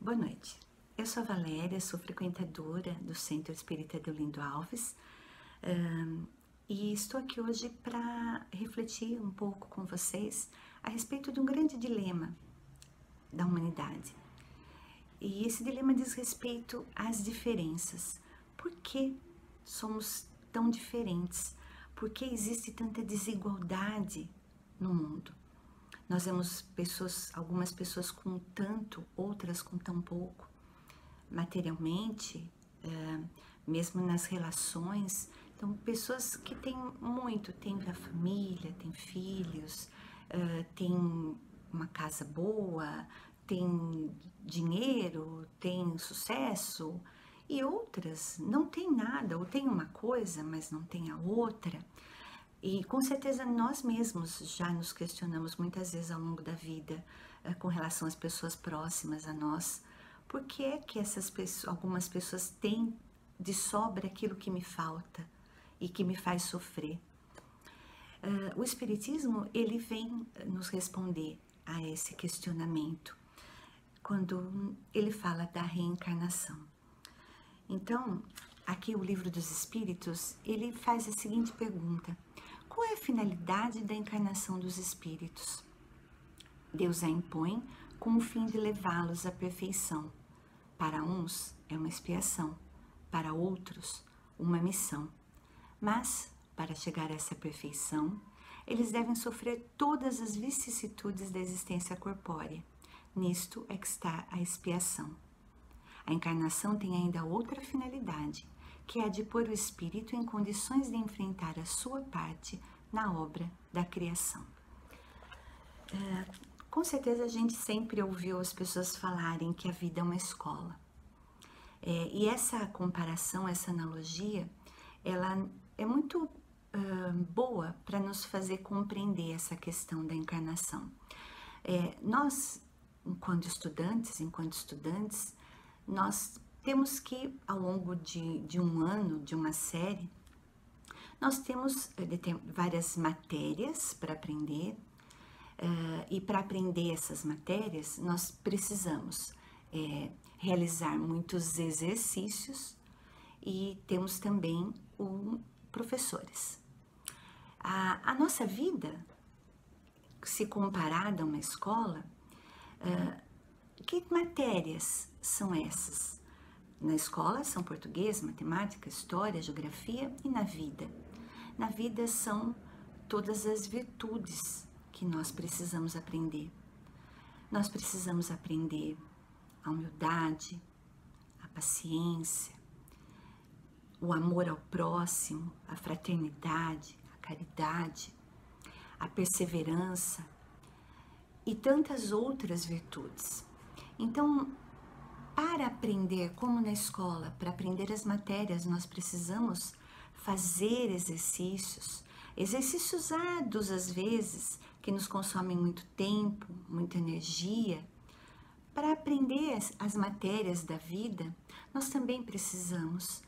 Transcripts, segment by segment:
Boa noite, eu sou a Valéria, sou frequentadora do Centro Espírita Deolindo Alves e estou aqui hoje para refletir um pouco com vocês a respeito de um grande dilema da humanidade. E esse dilema diz respeito às diferenças. Por que somos tão diferentes? Por que existe tanta desigualdade no mundo? Nós vemos algumas pessoas com tanto, outras com tão pouco. Materialmente, mesmo nas relações. Então, pessoas que têm muito, têm a família, têm filhos, têm uma casa boa, têm dinheiro, têm sucesso, e outras não têm nada, ou têm uma coisa, mas não têm a outra. E com certeza nós mesmos já nos questionamos muitas vezes ao longo da vida com relação às pessoas próximas a nós. Por que é que algumas pessoas têm de sobra aquilo que me falta e que me faz sofrer? O Espiritismo, ele vem nos responder a esse questionamento quando ele fala da reencarnação. Então, aqui o Livro dos Espíritos, ele faz a seguinte pergunta: qual é a finalidade da encarnação dos espíritos? Deus a impõe com o fim de levá-los à perfeição. Para uns é uma expiação, para outros uma missão. Mas, para chegar a essa perfeição, eles devem sofrer todas as vicissitudes da existência corpórea. Nisto é que está a expiação. A encarnação tem ainda outra finalidade, que é a de pôr o espírito em condições de enfrentar a sua parte na obra da criação. Com certeza a gente sempre ouviu as pessoas falarem que a vida é uma escola. E essa comparação, essa analogia, ela é muito boa para nos fazer compreender essa questão da encarnação. Nós, enquanto estudantes, nós temos que, ao longo de um ano, de uma série, nós temos várias matérias para aprender, e para aprender essas matérias, nós precisamos realizar muitos exercícios e temos também professores. A nossa vida, se comparada a uma escola, que matérias são essas? Na escola são português, matemática, história, geografia, e na vida? Na vida são todas as virtudes que nós precisamos aprender. Nós precisamos aprender a humildade, a paciência, o amor ao próximo, a fraternidade, a caridade, a perseverança e tantas outras virtudes. Então, para aprender, como na escola, para aprender as matérias, nós precisamos fazer exercícios árduos às vezes, que nos consomem muito tempo, muita energia. Para aprender as matérias da vida, nós também precisamos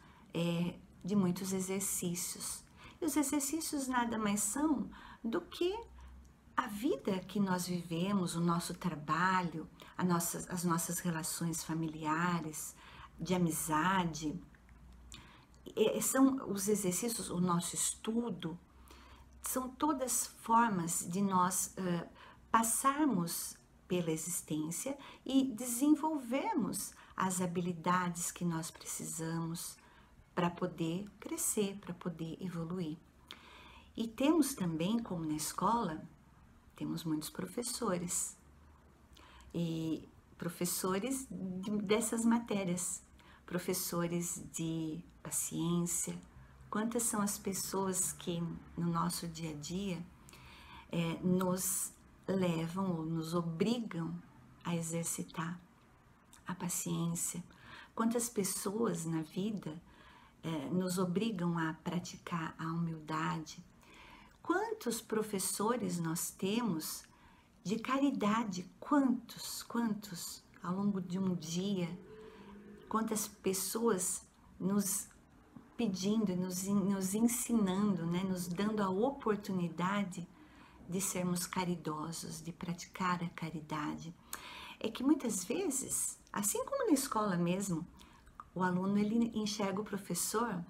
de muitos exercícios. E os exercícios nada mais são do que a vida que nós vivemos, o nosso trabalho, as nossas relações familiares, de amizade. São os exercícios, o nosso estudo, são todas formas de nós passarmos pela existência e desenvolvermos as habilidades que nós precisamos para poder crescer, para poder evoluir. E temos também, como na escola, temos muitos professores, e professores dessas matérias, professores de paciência. Quantas são as pessoas que no nosso dia a dia nos levam ou nos obrigam a exercitar a paciência? Quantas pessoas na vida nos obrigam a praticar a humildade? Quantos professores nós temos de caridade? Quantos ao longo de um dia? Quantas pessoas nos pedindo, nos ensinando, nos dando a oportunidade de sermos caridosos, de praticar a caridade. é que muitas vezes, assim como na escola mesmo, o aluno ele enxerga o professor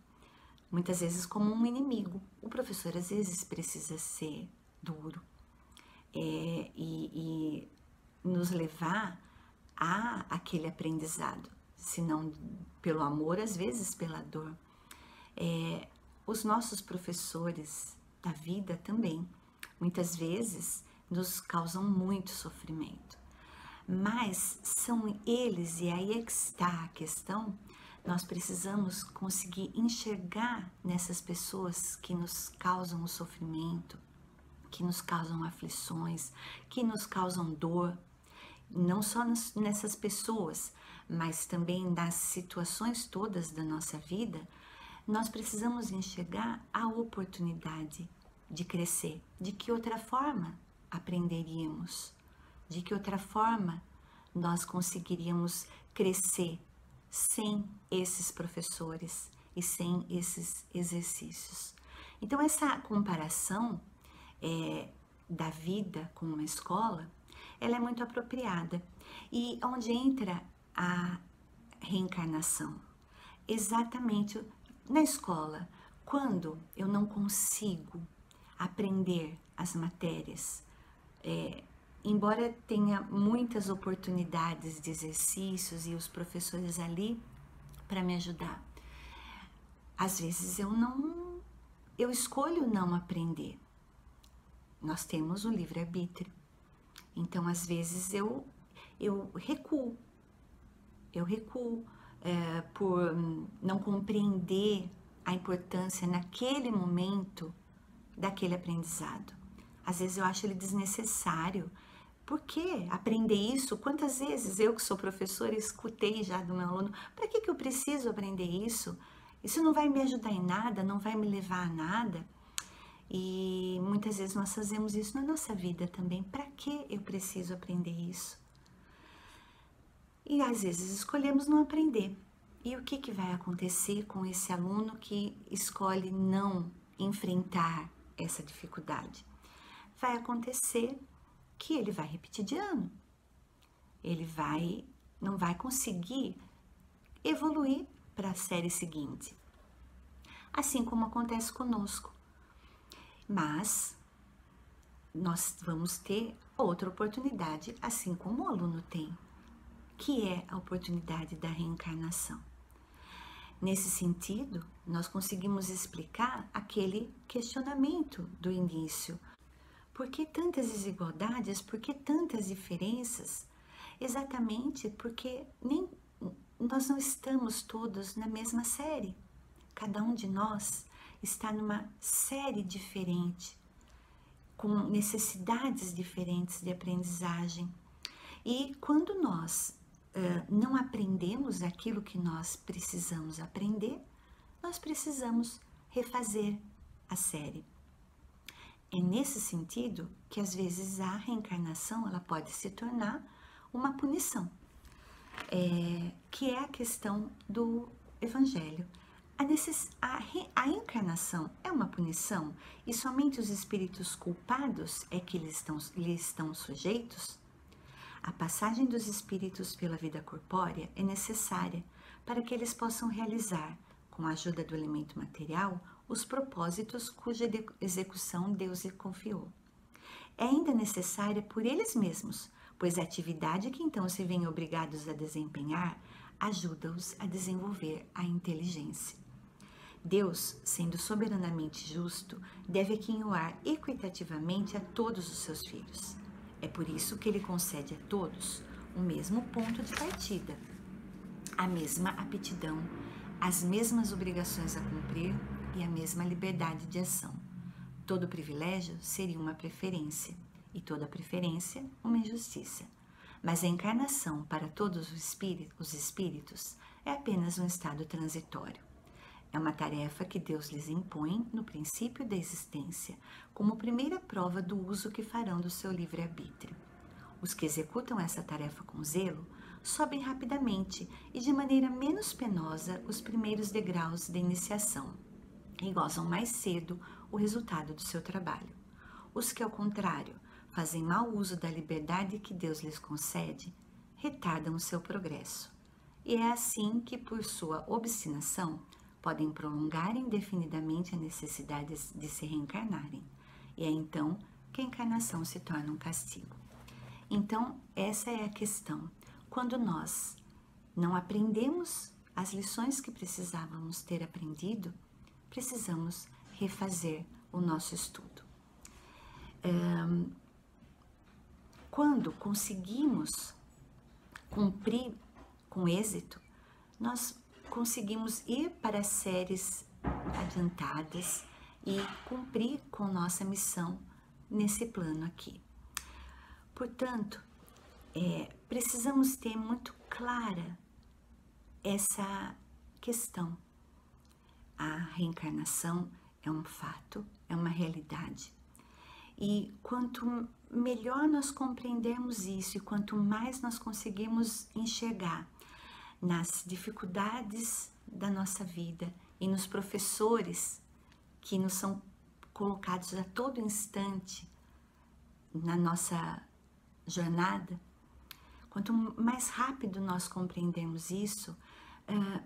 muitas vezes como um inimigo. O professor às vezes precisa ser duro e nos levar a aquele aprendizado, se não pelo amor, às vezes pela dor. Os nossos professores da vida também, muitas vezes, nos causam muito sofrimento. Mas são eles, e aí é que está a questão, nós precisamos conseguir enxergar nessas pessoas que nos causam o sofrimento, que nos causam aflições, que nos causam dor, não só nessas pessoas, mas também nas situações todas da nossa vida. Nós precisamos enxergar a oportunidade de crescer. De que outra forma aprenderíamos? De que outra forma nós conseguiríamos crescer sem esses professores e sem esses exercícios? Então, essa comparação da vida com uma escola, ela é muito apropriada. E onde entra a reencarnação? Exatamente na escola, quando eu não consigo aprender as matérias, embora tenha muitas oportunidades de exercícios e os professores ali para me ajudar, às vezes eu escolho não aprender. Nós temos o livre-arbítrio, então às vezes eu recuo, por não compreender a importância naquele momento daquele aprendizado. Às vezes eu acho ele desnecessário. Por que aprender isso? Quantas vezes eu, que sou professora, escutei já do meu aluno: para que eu preciso aprender isso? Isso não vai me ajudar em nada, não vai me levar a nada. E muitas vezes nós fazemos isso na nossa vida também. Para que eu preciso aprender isso? E às vezes escolhemos não aprender. E o que vai acontecer com esse aluno que escolhe não enfrentar essa dificuldade? Vai acontecer que ele vai repetir de ano. Ele não vai conseguir evoluir para a série seguinte. Assim como acontece conosco. Mas nós vamos ter outra oportunidade, assim como o aluno tem, que é a oportunidade da reencarnação. Nesse sentido, nós conseguimos explicar aquele questionamento do início. Por que tantas desigualdades? Por que tantas diferenças? Exatamente porque nós não estamos todos na mesma série. Cada um de nós está numa série diferente, com necessidades diferentes de aprendizagem. E quando nós não aprendemos aquilo que nós precisamos aprender, nós precisamos refazer a série. É nesse sentido que às vezes a reencarnação ela pode se tornar uma punição, que é a questão do Evangelho. A reencarnação é uma punição e somente os espíritos culpados é que lhe estão sujeitos? A passagem dos espíritos pela vida corpórea é necessária para que eles possam realizar, com a ajuda do elemento material, os propósitos cuja execução Deus lhe confiou. É ainda necessária por eles mesmos, pois a atividade que então se veem obrigados a desempenhar ajuda-os a desenvolver a inteligência. Deus, sendo soberanamente justo, deve aquinhoar equitativamente a todos os seus filhos. É por isso que ele concede a todos o mesmo ponto de partida, a mesma aptidão, as mesmas obrigações a cumprir e a mesma liberdade de ação. Todo privilégio seria uma preferência, e toda preferência uma injustiça. Mas a encarnação para todos os espíritos é apenas um estado transitório. É uma tarefa que Deus lhes impõe no princípio da existência, como primeira prova do uso que farão do seu livre-arbítrio. Os que executam essa tarefa com zelo sobem rapidamente e de maneira menos penosa os primeiros degraus da iniciação e gozam mais cedo o resultado do seu trabalho. Os que, ao contrário, fazem mau uso da liberdade que Deus lhes concede, retardam o seu progresso. E é assim que, por sua obstinação, podem prolongar indefinidamente a necessidade de se reencarnarem. E é então que a encarnação se torna um castigo. Então, essa é a questão. Quando nós não aprendemos as lições que precisávamos ter aprendido, precisamos refazer o nosso estudo. Quando conseguimos cumprir com êxito, nós conseguimos ir para séries adiantadas e cumprir com nossa missão nesse plano aqui. Portanto, precisamos ter muito clara essa questão. A reencarnação é um fato, é uma realidade. E quanto melhor nós compreendermos isso e quanto mais nós conseguimos enxergar nas dificuldades da nossa vida e nos professores que nos são colocados a todo instante na nossa jornada, quanto mais rápido nós compreendermos isso,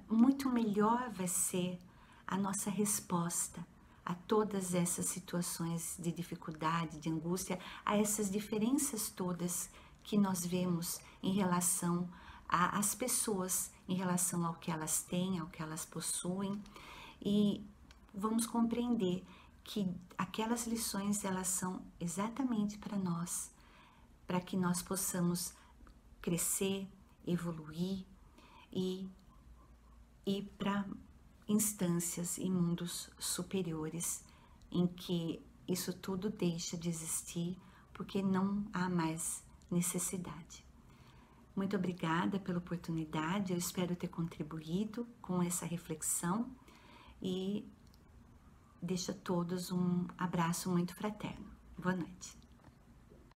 muito melhor vai ser a nossa resposta a todas essas situações de dificuldade, de angústia, a essas diferenças todas que nós vemos em relação às pessoas, em relação ao que elas têm, ao que elas possuem, e vamos compreender que aquelas lições, elas são exatamente para nós, para que nós possamos crescer, evoluir e ir para instâncias e mundos superiores em que isso tudo deixa de existir porque não há mais necessidade. Muito obrigada pela oportunidade, eu espero ter contribuído com essa reflexão e deixo a todos um abraço muito fraterno. Boa noite.